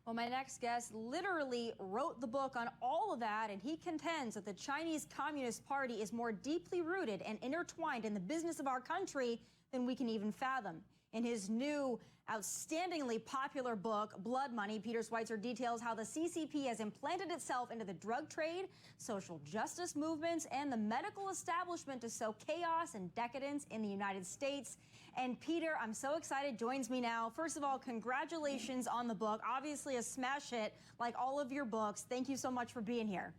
Well, my next guest literally wrote the book on all of that, and he contends that the Chinese Communist Party is more deeply rooted and intertwined in the business of our country than we can even fathom. In his new, outstandingly popular book, Blood Money, Peter Schweizer details how the CCP has implanted itself into the drug trade, social justice movements, and the medical establishment to sow chaos and decadence in the United States. And Peter, I'm so excited, joins me now. First of all, congratulations on the book. Obviously a smash hit, like all of your books. Thank you so much for being here.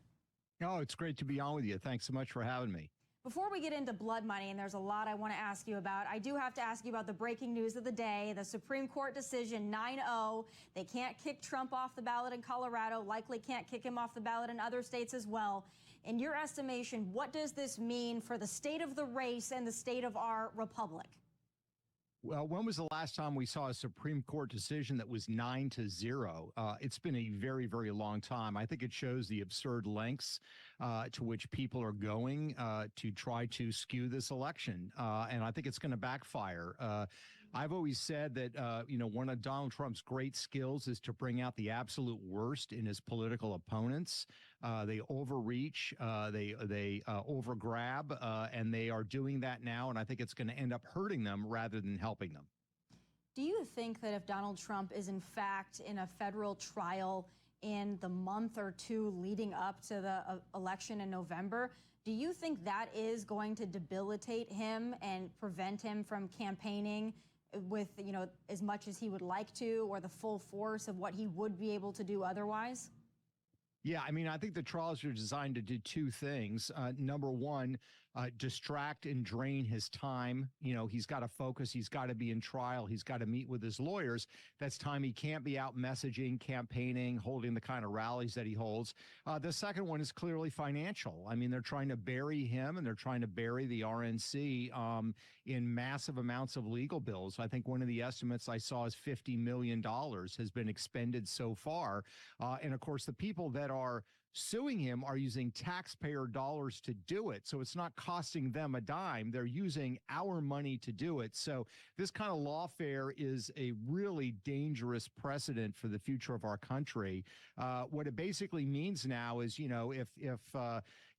Oh, it's great to be on with you. Thanks so much for having me. Before we get into Blood Money, and there's a lot I want to ask you about, I do have to ask you about the breaking news of the day, the Supreme Court decision 9-0. They can't kick Trump off the ballot in Colorado, likely can't kick him off the ballot in other states as well. In your estimation, what does this mean for the state of the race and the state of our republic? Well, when was the last time we saw a Supreme Court decision that was 9-0? It's been a very, very long time. I think it shows the absurd lengths to which people are going to try to skew this election. And I think it's going to backfire. I've always said that, one of Donald Trump's great skills is to bring out the absolute worst in his political opponents. They overreach, they overgrab, and they are doing that now. And I think it's going to end up hurting them rather than helping them. Do you think that if Donald Trump is in fact in a federal trial in the month or two leading up to the election in November, do you think that is going to debilitate him and prevent him from campaigning with, as much as he would like to, or the full force of what he would be able to do otherwise? Yeah, I mean, I think the trials are designed to do two things. Number one, distract and drain his time. He's got to focus. He's got to be in trial. He's got to meet with his lawyers. That's time he can't be out messaging, campaigning, holding the kind of rallies that he holds. The second one is clearly financial. I mean, they're trying to bury him and they're trying to bury the RNC in massive amounts of legal bills. I think one of the estimates I saw is $50 million has been expended so far. And of course, the people that are suing him are using taxpayer dollars to do it. So it's not costing them a dime. They're using our money to do it. So this kind of lawfare is a really dangerous precedent for the future of our country. What it basically means now is, if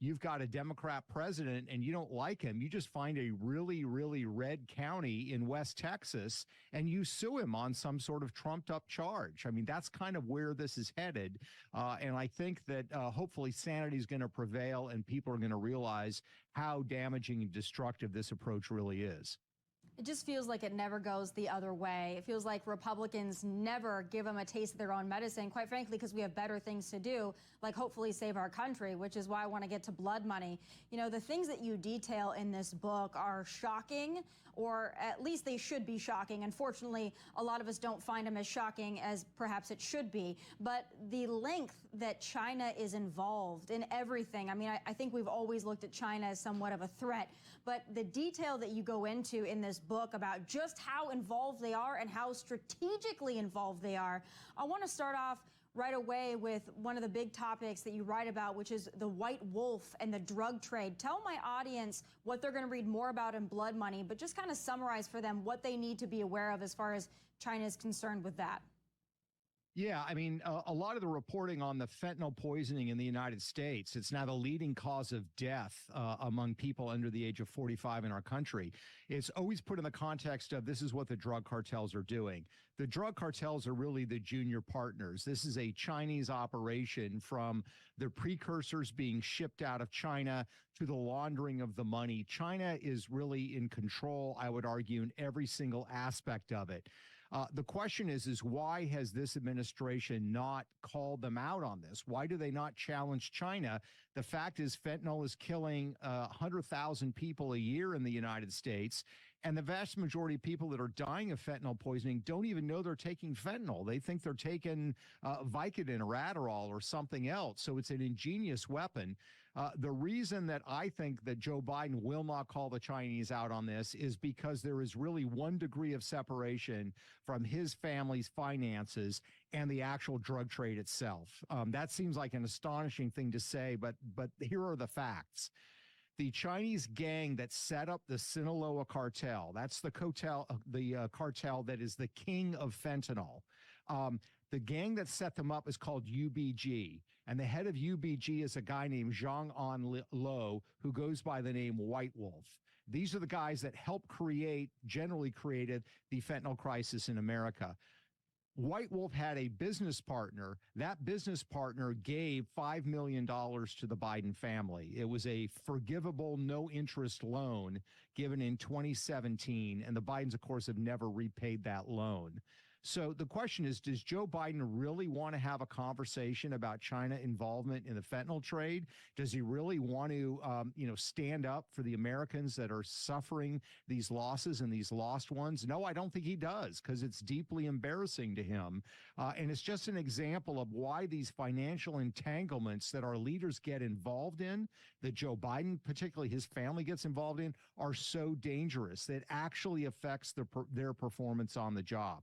you've got a Democrat president and you don't like him, you just find a really, really red county in West Texas and you sue him on some sort of trumped up charge. I mean, that's kind of where this is headed. And I think that hopefully sanity is going to prevail and people are going to realize how damaging and destructive this approach really is. It just feels like it never goes the other way. It feels like Republicans never give them a taste of their own medicine, quite frankly, because we have better things to do, like hopefully save our country, which is why I want to get to Blood Money. The things that you detail in this book are shocking, or at least they should be shocking. Unfortunately, a lot of us don't find them as shocking as perhaps it should be. But the length that China is involved in everything, I mean, I think we've always looked at China as somewhat of a threat, but the detail that you go into in this book about just how involved they are and how strategically involved they are, I want to start off right away with one of the big topics that you write about, which is the white wolf and the drug trade. Tell my audience what they're going to read more about in Blood Money, but just kind of summarize for them what they need to be aware of as far as China is concerned with that. Yeah, I mean, a lot of the reporting on the fentanyl poisoning in the United States, it's now the leading cause of death among people under the age of 45 in our country. It's always put in the context of this is what the drug cartels are doing. The drug cartels are really the junior partners. This is a Chinese operation, from the precursors being shipped out of China to the laundering of the money. China is really in control, I would argue, in every single aspect of it. The question is why has this administration not called them out on this? Why do they not challenge China? The fact is fentanyl is killing 100,000 people a year in the United States. And the vast majority of people that are dying of fentanyl poisoning don't even know they're taking fentanyl. They think they're taking Vicodin or Adderall or something else. So it's an ingenious weapon. The reason that I think that Joe Biden will not call the Chinese out on this is because there is really one degree of separation from his family's finances and the actual drug trade itself. That seems like an astonishing thing to say, but here are the facts. The Chinese gang that set up the Sinaloa cartel, that's the cartel that is the king of fentanyl. The gang that set them up is called UBG, and the head of UBG is a guy named Zhang On Lo, who goes by the name White Wolf. These are the guys that helped generally created the fentanyl crisis in America. White Wolf had a business partner. That business partner gave $5 million to the Biden family. It was a forgivable, no-interest loan given in 2017, and the Bidens, of course, have never repaid that loan. So the question is, does Joe Biden really want to have a conversation about China involvement in the fentanyl trade? Does he really want to, stand up for the Americans that are suffering these losses and these lost ones? No, I don't think he does, because it's deeply embarrassing to him. And it's just an example of why these financial entanglements that our leaders get involved in, that Joe Biden, particularly his family, gets involved in, are so dangerous that it actually affects their performance on the job.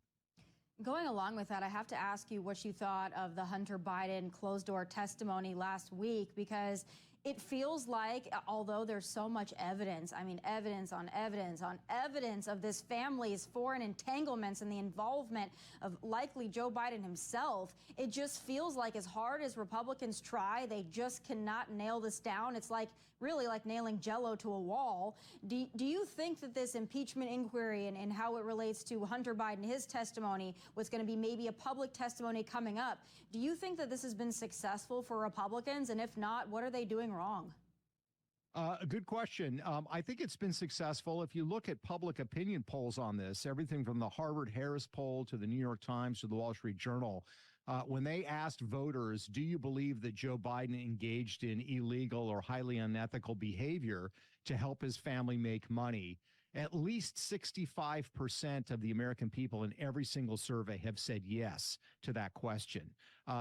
Going along with that, I have to ask you what you thought of the Hunter Biden closed-door testimony last week, because it feels like, although there's so much evidence, I mean, evidence on evidence on evidence of this family's foreign entanglements and the involvement of likely Joe Biden himself, it just feels like as hard as Republicans try, they just cannot nail this down. It's like really like nailing Jell-O to a wall. Do you think that this impeachment inquiry and how it relates to Hunter Biden, his testimony, what's going to be maybe a public testimony coming up, do you think that this has been successful for Republicans? And if not, what are they doing wrong? A good question. I think it's been successful. If you look at public opinion polls on this, everything from the Harvard-Harris poll to the New York Times to the Wall Street Journal, when they asked voters, do you believe that Joe Biden engaged in illegal or highly unethical behavior to help his family make money, at least 65% of the American people in every single survey have said yes to that question.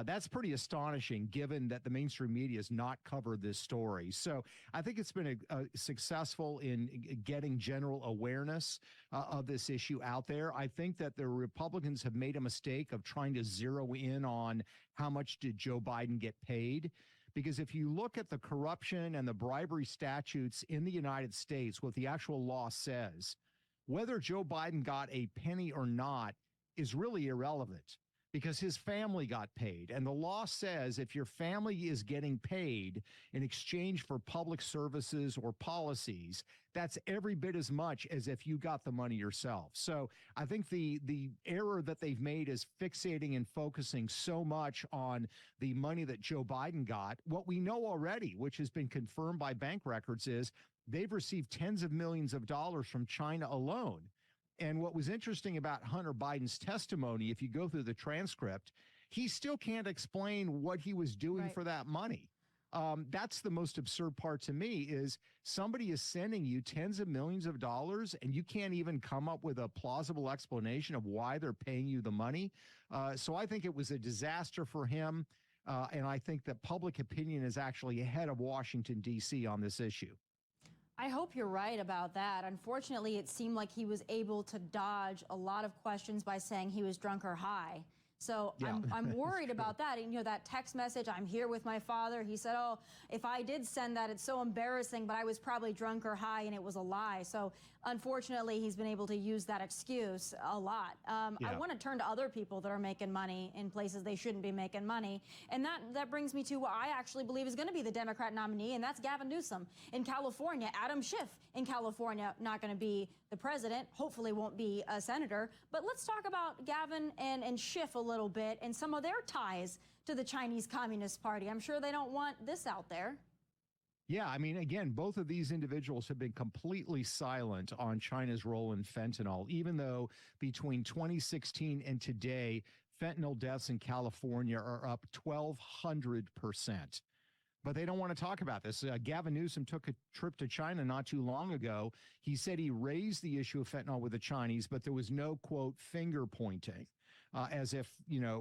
That's pretty astonishing, given that the mainstream media has not covered this story. So I think it's been successful in getting general awareness of this issue out there. I think that the Republicans have made a mistake of trying to zero in on how much did Joe Biden get paid. Because if you look at the corruption and the bribery statutes in the United States, what the actual law says, whether Joe Biden got a penny or not is really irrelevant, because his family got paid. And the law says if your family is getting paid in exchange for public services or policies, that's every bit as much as if you got the money yourself. So I think the error that they've made is fixating and focusing so much on the money that Joe Biden got. What we know already, which has been confirmed by bank records, is they've received tens of millions of dollars from China alone. And what was interesting about Hunter Biden's testimony, if you go through the transcript, he still can't explain what he was doing for that money. That's the most absurd part to me, is somebody is sending you tens of millions of dollars and you can't even come up with a plausible explanation of why they're paying you the money. So I think it was a disaster for him. And I think that public opinion is actually ahead of Washington, D.C. on this issue. I hope you're right about that. Unfortunately, it seemed like he was able to dodge a lot of questions by saying he was drunk or high. So yeah. I'm worried about that. And, that text message, I'm here with my father. He said, oh, if I did send that, it's so embarrassing, but I was probably drunk or high and it was a lie. So unfortunately, he's been able to use that excuse a lot. Yeah. I want to turn to other people that are making money in places they shouldn't be making money. And that brings me to what I actually believe is going to be the Democrat nominee, and that's Gavin Newsom in California. Adam Schiff in California, not going to be the president, hopefully won't be a senator. But let's talk about Gavin and Schiff a little bit and some of their ties to the Chinese Communist Party. I'm sure they don't want this out there. Yeah, I mean, again, both of these individuals have been completely silent on China's role in fentanyl, even though between 2016 and today, fentanyl deaths in California are up 1,200%. But they don't want to talk about this. Gavin Newsom took a trip to China not too long ago. He said he raised the issue of fentanyl with the Chinese, but there was no, quote, finger pointing. As if,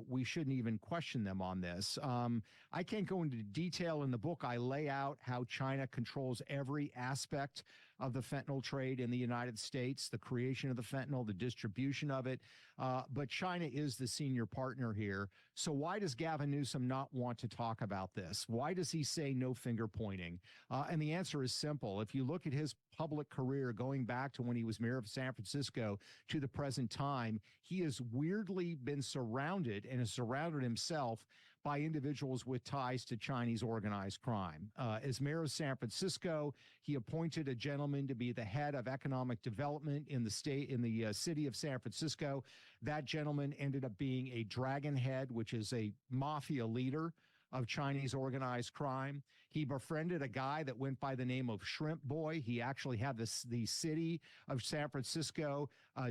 we shouldn't even question them on this. I can't go into detail in the book. I lay out how China controls every aspect of the fentanyl trade in the United States, the creation of the fentanyl, the distribution of it. But China is the senior partner here. So why does Gavin Newsom not want to talk about this? Why does he say no finger pointing? And the answer is simple. If you look at his public career going back to when he was mayor of San Francisco to the present time, he has weirdly been surrounded and has surrounded himself by individuals with ties to Chinese organized crime. As mayor of San Francisco, he appointed a gentleman to be the head of economic development in the city of San Francisco. That gentleman ended up being a dragon head, which is a mafia leader of Chinese organized crime. He befriended a guy that went by the name of Shrimp Boy. He actually had the city of San Francisco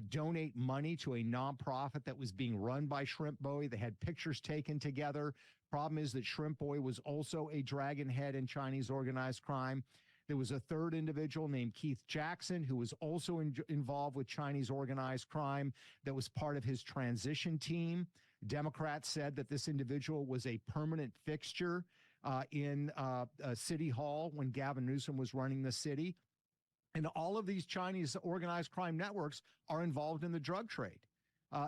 donate money to a nonprofit that was being run by Shrimp Boy. They had pictures taken together. Problem is that Shrimp Boy was also a dragon head in Chinese organized crime. There was a third individual named Keith Jackson, who was also involved with Chinese organized crime, that was part of his transition team. Democrats said that this individual was a permanent fixture in City Hall when Gavin Newsom was running the city. And all of these Chinese organized crime networks are involved in the drug trade.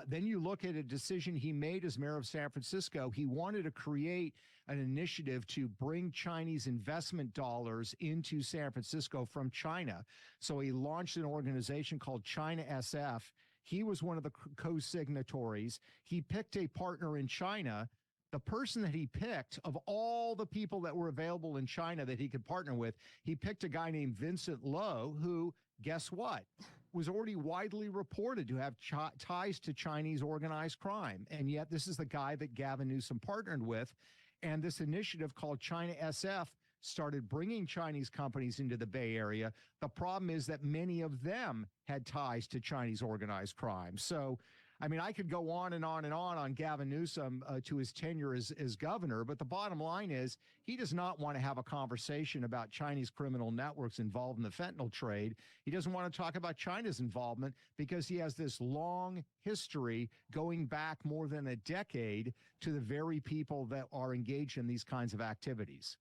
Then you look at a decision he made as mayor of San Francisco. He wanted to create an initiative to bring Chinese investment dollars into San Francisco from China. So he launched an organization called China SF. He was one of the co-signatories. He picked a partner in China. The person that he picked, of all the people that were available in China that he could partner with, he picked a guy named Vincent Lo, who, guess what, was already widely reported to have ties to Chinese organized crime. And yet this is the guy that Gavin Newsom partnered with. And this initiative called China SF started bringing Chinese companies into the Bay Area. The problem is that many of them had ties to Chinese organized crime. So, I mean, I could go on and on and on Gavin Newsom to his tenure as governor, but the bottom line is he does not want to have a conversation about Chinese criminal networks involved in the fentanyl trade. He doesn't want to talk about China's involvement because he has this long history going back more than a decade to the very people that are engaged in these kinds of activities.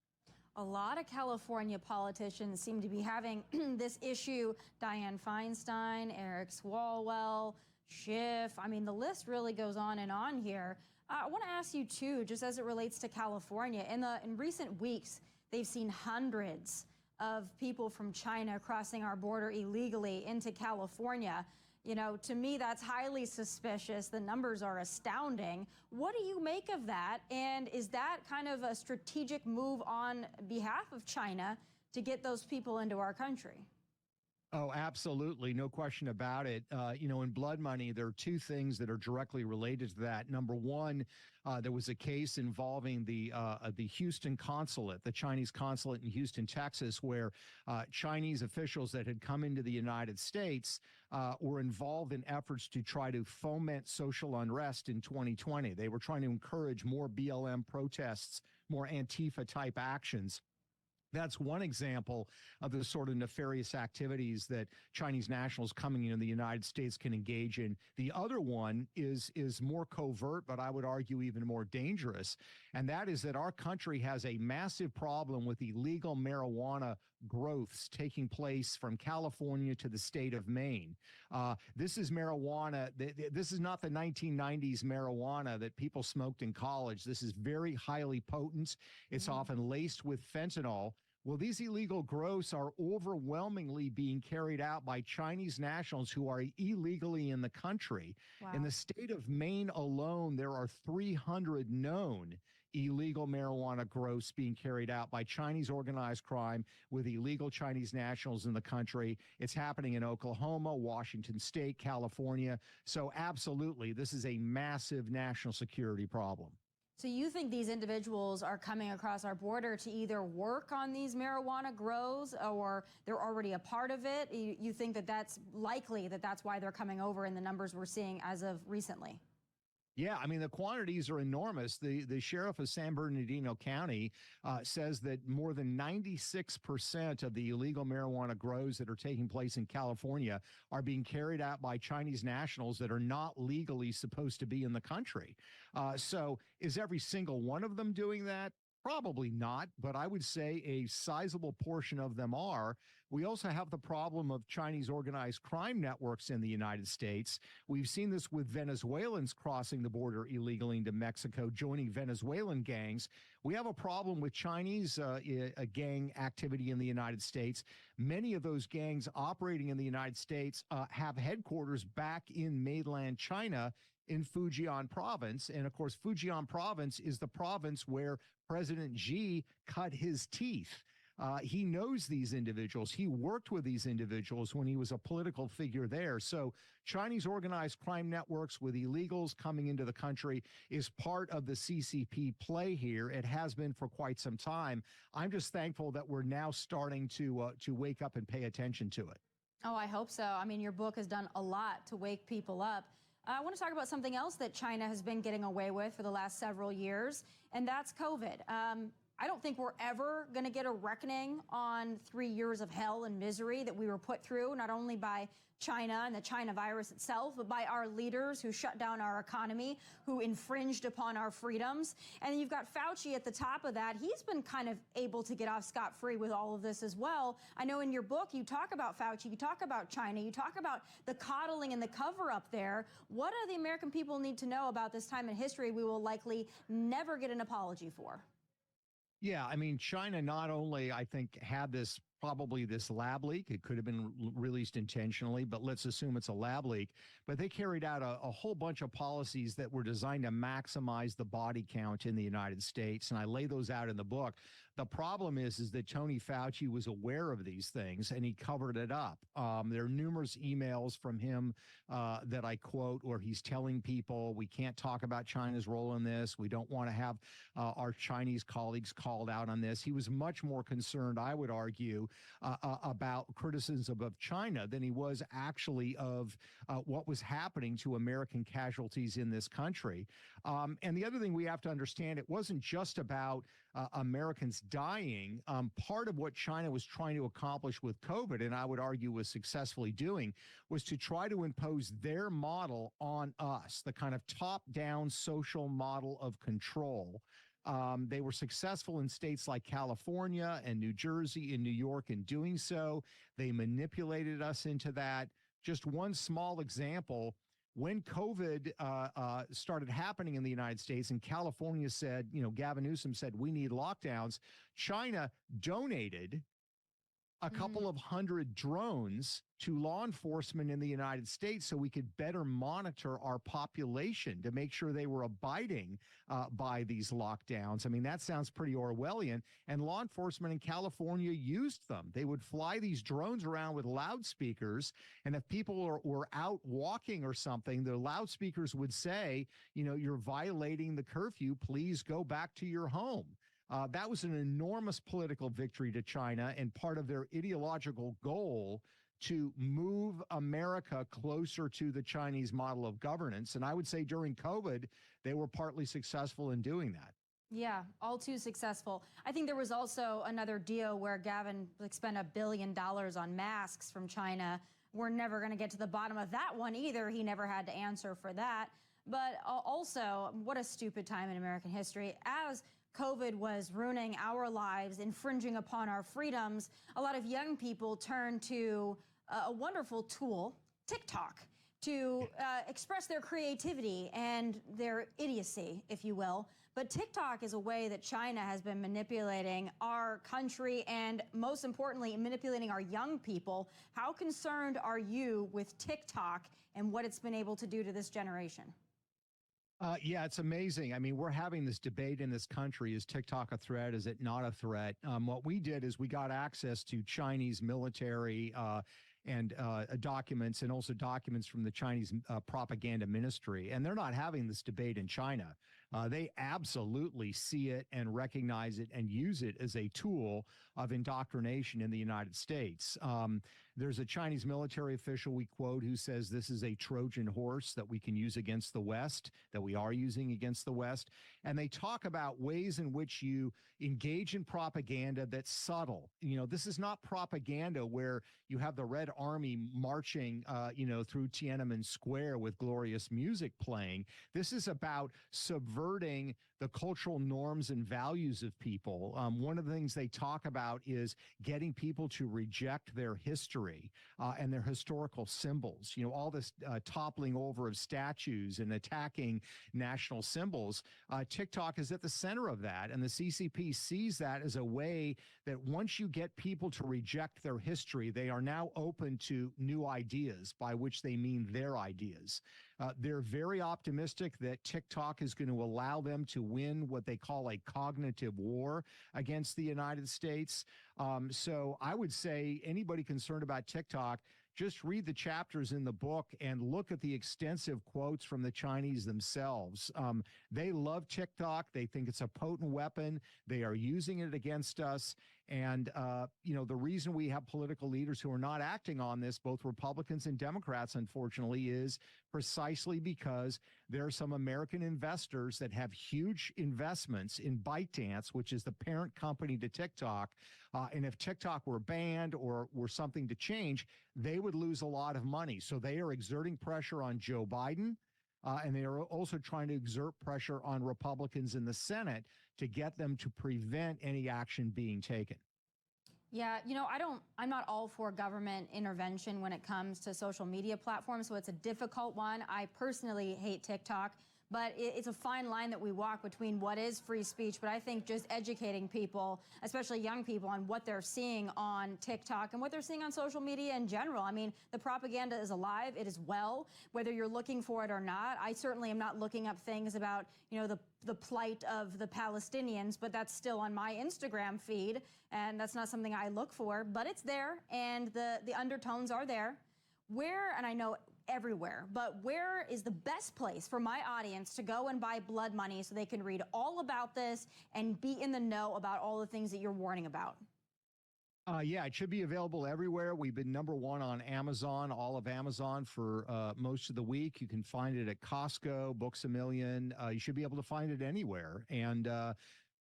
A lot of California politicians seem to be having this issue. Dianne Feinstein, Eric Swalwell, Schiff. I mean, the list really goes on and on here. I want to ask you, too, just as it relates to California. In recent weeks, they've seen hundreds of people from China crossing our border illegally into California. You know, to me, that's highly suspicious. The numbers are astounding. What do you make of that? And is that kind of a strategic move on behalf of China to get those people into our country? Oh, absolutely. No question about it. You know, in blood money, there are two things that are directly related to that. Number one, there was a case involving the Houston consulate, the Chinese consulate in Houston, Texas, where Chinese officials that had come into the United States were involved in efforts to try to foment social unrest in 2020. They were trying to encourage more BLM protests, more Antifa-type actions. That's one example of the sort of nefarious activities that Chinese nationals coming into the United States can engage in. The other one is more covert, but I would argue even more dangerous, and that is that our country has a massive problem with illegal marijuana growths taking place from California to the state of Maine. This is marijuana. This is not the 1990s marijuana that people smoked in college. This is very highly potent. It's often laced with fentanyl. Well, these illegal growths are overwhelmingly being carried out by Chinese nationals who are illegally in the country. Wow. In the state of Maine alone, there are 300 known illegal marijuana growths being carried out by Chinese organized crime with illegal Chinese nationals in the country. It's happening in Oklahoma, Washington State, California. So absolutely, this is a massive national security problem. So you think these individuals are coming across our border to either work on these marijuana grows or they're already a part of it? You think that that's likely, that that's why they're coming over in the numbers we're seeing as of recently? Yeah, I mean, the quantities are enormous. The sheriff of San Bernardino County says that more than 96% of the illegal marijuana grows that are taking place in California are being carried out by Chinese nationals that are not legally supposed to be in the country. So is every single one of them doing that? Probably not, but I would say a sizable portion of them are. We also have the problem of Chinese organized crime networks in the United States. We've seen this with Venezuelans crossing the border illegally into Mexico, joining Venezuelan gangs. We have a problem with Chinese gang activity in the United States. Many of those gangs operating in the United States have headquarters back in mainland China in Fujian province. And of course, Fujian province is the province where President Xi cut his teeth. He knows these individuals. He worked with these individuals when he was a political figure there. So Chinese organized crime networks with illegals coming into the country is part of the CCP play here. It has been for quite some time. I'm just thankful that we're now starting to wake up and pay attention to it. Oh, I hope so. I mean, your book has done a lot to wake people up. I want to talk about something else that China has been getting away with for the last several years, and that's COVID. I don't think we're ever going to get a reckoning on 3 years of hell and misery that we were put through, not only by China and the China virus itself, but by our leaders who shut down our economy, who infringed upon our freedoms. And you've got Fauci at the top of that. He's been kind of able to get off scot-free with all of this as well. I know in your book you talk about Fauci, you talk about China, you talk about the coddling and the cover-up there. What do the American people need to know about this time in history we will likely never get an apology for? Yeah, I mean, China not only, I think, had probably this lab leak. It could have been released intentionally, but let's assume it's a lab leak. But they carried out a whole bunch of policies that were designed to maximize the body count in the United States. And I lay those out in the book. The problem is that Tony Fauci was aware of these things and he covered it up. There are numerous emails from him that I quote where he's telling people we can't talk about China's role in this. We don't want to have our Chinese colleagues called out on this. He was much more concerned, I would argue, about criticism of China than he was actually of what was happening to American casualties in this country. And the other thing we have to understand, it wasn't just about Americans dying. Part of what China was trying to accomplish with COVID, and I would argue was successfully doing, was to try to impose their model on us, the kind of top-down social model of control. They were successful in states like California and New Jersey and New York in doing so. They manipulated us into that. Just one small example, when COVID started happening in the United States and California said, Gavin Newsom said, we need lockdowns, China donated a couple of hundred drones to law enforcement in the United States so we could better monitor our population to make sure they were abiding by these lockdowns. I mean, that sounds pretty Orwellian. And law enforcement in California used them. They would fly these drones around with loudspeakers. And if people were out walking or something, the loudspeakers would say, you're violating the curfew. Please go back to your home. That was an enormous political victory to China and part of their ideological goal to move America closer to the Chinese model of governance. And I would say during COVID, they were partly successful in doing that. Yeah, all too successful. I think there was also another deal where Gavin spent $1 billion on masks from China. We're never going to get to the bottom of that one either. He never had to answer for that. But also, what a stupid time in American history. As COVID was ruining our lives, infringing upon our freedoms, a lot of young people turned to a wonderful tool, TikTok, to express their creativity and their idiocy, if you will. But TikTok is a way that China has been manipulating our country and, most importantly, manipulating our young people. How concerned are you with TikTok and what it's been able to do to this generation? Yeah, it's amazing. I mean, we're having this debate in this country. Is TikTok a threat? Is it not a threat? What we did is we got access to Chinese military and documents and also documents from the Chinese propaganda ministry. And they're not having this debate in China. They absolutely see it and recognize it and use it as a tool of indoctrination in the United States. There's a Chinese military official we quote who says this is a Trojan horse that we can use against the West, that we are using against the West. And they talk about ways in which you engage in propaganda that's subtle. This is not propaganda where you have the Red Army marching, through Tiananmen Square with glorious music playing. This is about subverting the cultural norms and values of people. One of the things they talk about is getting people to reject their history and their historical symbols. All this toppling over of statues and attacking national symbols. TikTok is at the center of that, and the CCP sees that as a way that once you get people to reject their history, they are now open to new ideas, by which they mean their ideas. They're very optimistic that TikTok is going to allow them to win what they call a cognitive war against the United States. So I would say anybody concerned about TikTok, just read the chapters in the book and look at the extensive quotes from the Chinese themselves. They love TikTok. They think it's a potent weapon. They are using it against us. And, the reason we have political leaders who are not acting on this, both Republicans and Democrats, unfortunately, is precisely because there are some American investors that have huge investments in ByteDance, which is the parent company to TikTok. And if TikTok were banned or were something to change, they would lose a lot of money. So they are exerting pressure on Joe Biden. And they are also trying to exert pressure on Republicans in the Senate to get them to prevent any action being taken. Yeah, I'm not all for government intervention when it comes to social media platforms, so it's a difficult one. I personally hate TikTok, but it's a fine line that we walk between what is free speech, but I think just educating people, especially young people, on what they're seeing on TikTok and what they're seeing on social media in general. I mean, the propaganda is alive. It is well, whether you're looking for it or not. I certainly am not looking up things about, the plight of the Palestinians, but that's still on my Instagram feed, and that's not something I look for, but it's there, and the undertones are there. And I know everywhere, but where is the best place for my audience to go and buy blood money so they can read all about this and be in the know about all the things that you're warning about? Yeah, it should be available everywhere. We've been #1 on Amazon, all of Amazon for most of the week. You can find it at Costco, Books A Million. You should be able to find it anywhere. And,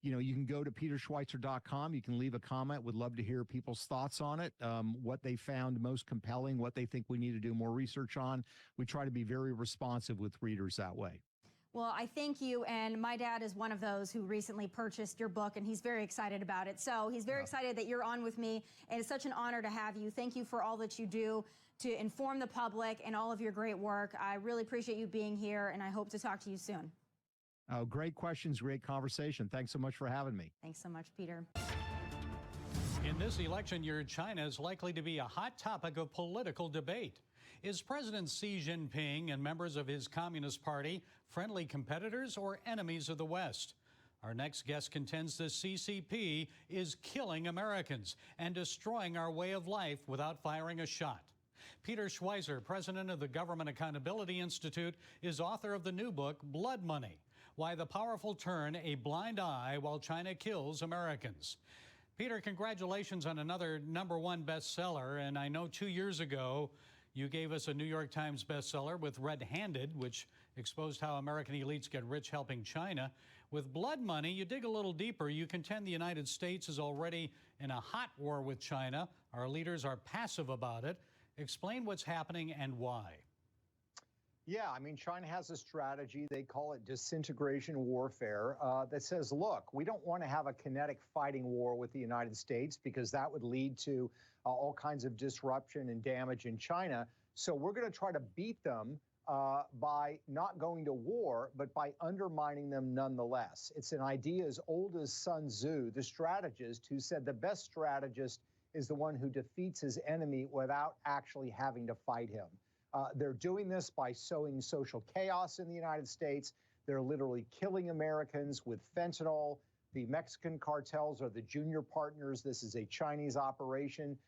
you can go to peterschweizer.com. You can leave a comment. Would love to hear people's thoughts on it, what they found most compelling, what they think we need to do more research on. We try to be very responsive with readers that way. Well, I thank you, and my dad is one of those who recently purchased your book, and he's very excited about it. So he's very excited that you're on with me, and it's such an honor to have you. Thank you for all that you do to inform the public and all of your great work. I really appreciate you being here, and I hope to talk to you soon. Oh, great questions, great conversation. Thanks so much for having me. Thanks so much, Peter. In this election year, China is likely to be a hot topic of political debate. Is President Xi Jinping and members of his Communist Party friendly competitors or enemies of the West? Our next guest contends the CCP is killing Americans and destroying our way of life without firing a shot. Peter Schweizer, president of the Government Accountability Institute, is author of the new book, Blood Money: Why the Powerful Turn a Blind Eye While China Kills Americans. Peter, congratulations on another #1 bestseller. And I know 2 years ago, you gave us a New York Times bestseller with Red-Handed, which exposed how American elites get rich helping China. With Blood Money, you dig a little deeper. You contend the United States is already in a hot war with China. Our leaders are passive about it. Explain what's happening and why. Yeah, I mean, China has a strategy. They call it disintegration warfare that says, look, we don't want to have a kinetic fighting war with the United States because that would lead to all kinds of disruption and damage in China. So we're going to try to beat them by not going to war, but by undermining them nonetheless. It's an idea as old as Sun Tzu, the strategist, who said the best strategist is the one who defeats his enemy without actually having to fight him. They're doing this by sowing social chaos in the United States. They're literally killing Americans with fentanyl. The Mexican cartels are the junior partners. This is a Chinese operation.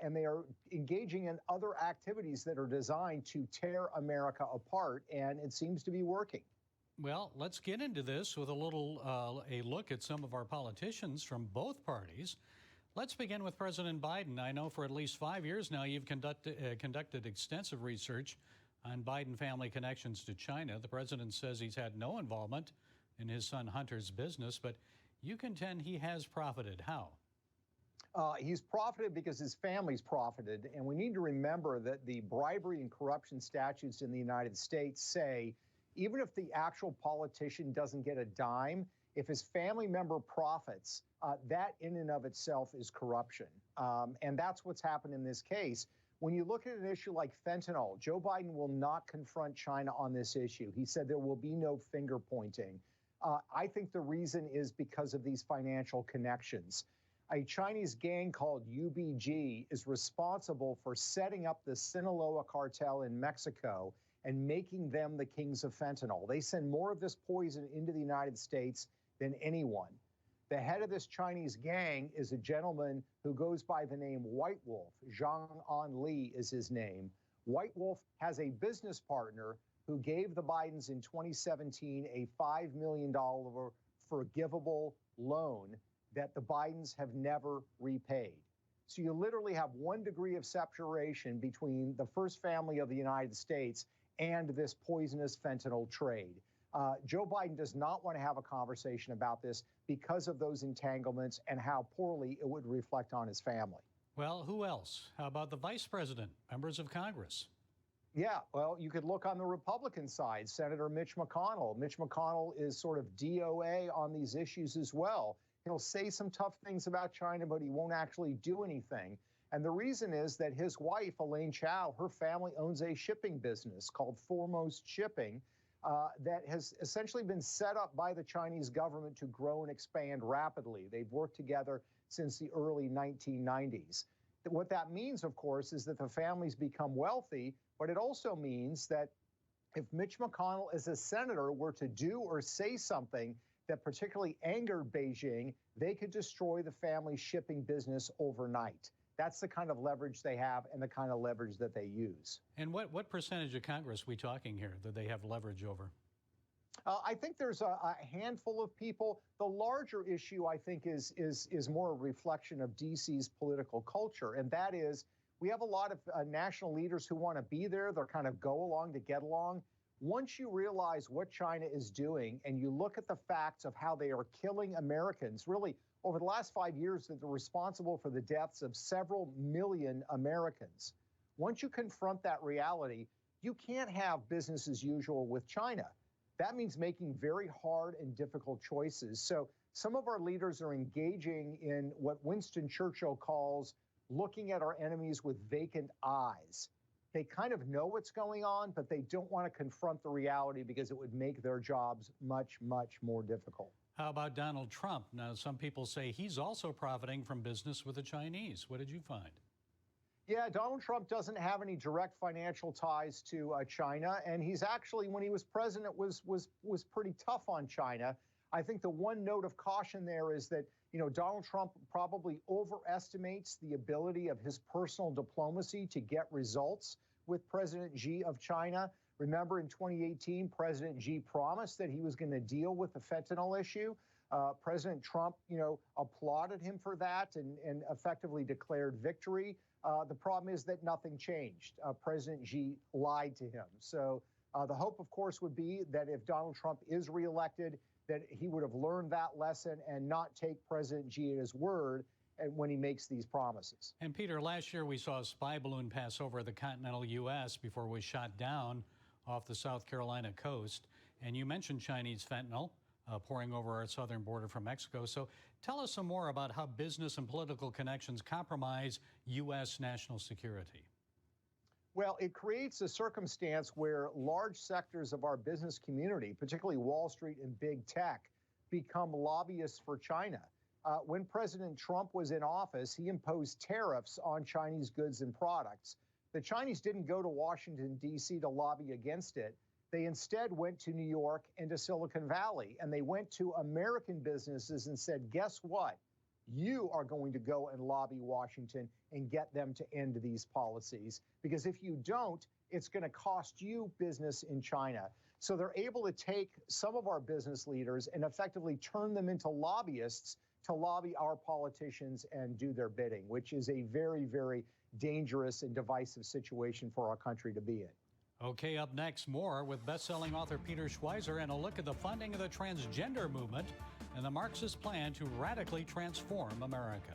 And they are engaging in other activities that are designed to tear America apart. And it seems to be working. Well, let's get into this with a little a look at some of our politicians from both parties. Let's begin with President Biden. I know for at least 5 years now you've conducted extensive research on Biden family connections to China. The president says he's had no involvement in his son Hunter's business, but you contend he has profited. How? He's profited because his family's profited. And we need to remember that the bribery and corruption statutes in the United States say even if the actual politician doesn't get a dime, if his family member profits, that in and of itself is corruption. And that's what's happened in this case. When you look at an issue like fentanyl, Joe Biden will not confront China on this issue. He said there will be no finger pointing. I think the reason is because of these financial connections. A Chinese gang called UBG is responsible for setting up the Sinaloa cartel in Mexico and making them the kings of fentanyl. They send more of this poison into the United States than anyone. The head of this Chinese gang is a gentleman who goes by the name White Wolf. Zhang An Li is his name. White Wolf has a business partner who gave the Bidens in 2017 a $5 million forgivable loan that the Bidens have never repaid. So you literally have 1 degree of separation between the first family of the United States and this poisonous fentanyl trade. Joe Biden does not want to have a conversation about this because of those entanglements and how poorly it would reflect on his family. Well, who else? How about the vice president, members of Congress? Yeah, well, you could look on the Republican side, Senator Mitch McConnell. Mitch McConnell is sort of DOA on these issues as well. He'll say some tough things about China, but he won't actually do anything. And the reason is that his wife, Elaine Chao, her family owns a shipping business called Foremost Shipping that has essentially been set up by the Chinese government to grow and expand rapidly. They've worked together since the early 1990s. What that means, of course, is that the families become wealthy, but it also means that if Mitch McConnell as a senator were to do or say something that particularly angered Beijing, they could destroy the family shipping business overnight. That's the kind of leverage they have and the kind of leverage that they use. And what percentage of Congress are we talking here that they have leverage over? I think there's a handful of people. The larger issue, I think, is more a reflection of DC's political culture, and that is we have a lot of national leaders who want to be there. They're kind of go along to get along. Once you realize what China is doing and you look at the facts of how they are killing Americans, really over the last 5 years that they're responsible for the deaths of several million Americans. Once you confront that reality, you can't have business as usual with China. That means making very hard and difficult choices. So some of our leaders are engaging in what Winston Churchill calls looking at our enemies with vacant eyes. They kind of know what's going on, but they don't want to confront the reality because it would make their jobs much, much more difficult. How about Donald Trump? Now, some people say he's also profiting from business with the Chinese. What did you find? Yeah, Donald Trump doesn't have any direct financial ties to China, and he's actually, when he was president, was pretty tough on China. I think the one note of caution there is that, Donald Trump probably overestimates the ability of his personal diplomacy to get results with President Xi of China. Remember, in 2018, President Xi promised that he was going to deal with the fentanyl issue. President Trump, applauded him for that and effectively declared victory. The problem is that nothing changed. President Xi lied to him. So the hope, of course, would be that if Donald Trump is reelected, that he would have learned that lesson and not take President Xi at his word when he makes these promises. And Peter, last year we saw a spy balloon pass over the continental U.S. before it was shot down off the South Carolina coast. And you mentioned Chinese fentanyl pouring over our southern border from Mexico. So tell us some more about how business and political connections compromise U.S. national security. Well, it creates a circumstance where large sectors of our business community, particularly Wall Street and big tech, become lobbyists for China. When President Trump was in office, he imposed tariffs on Chinese goods and products. The Chinese didn't go to Washington, D.C. to lobby against it. They instead went to New York and to Silicon Valley, and they went to American businesses and said, guess what? You are going to go and lobby Washington and get them to end these policies, because if you don't, it's going to cost you business in China. So they're able to take some of our business leaders and effectively turn them into lobbyists to lobby our politicians and do their bidding, which is a very, very dangerous and divisive situation for our country to be in. Okay, up next, more with best-selling author Peter Schweizer and a look at the funding of the transgender movement and the Marxist plan to radically transform America.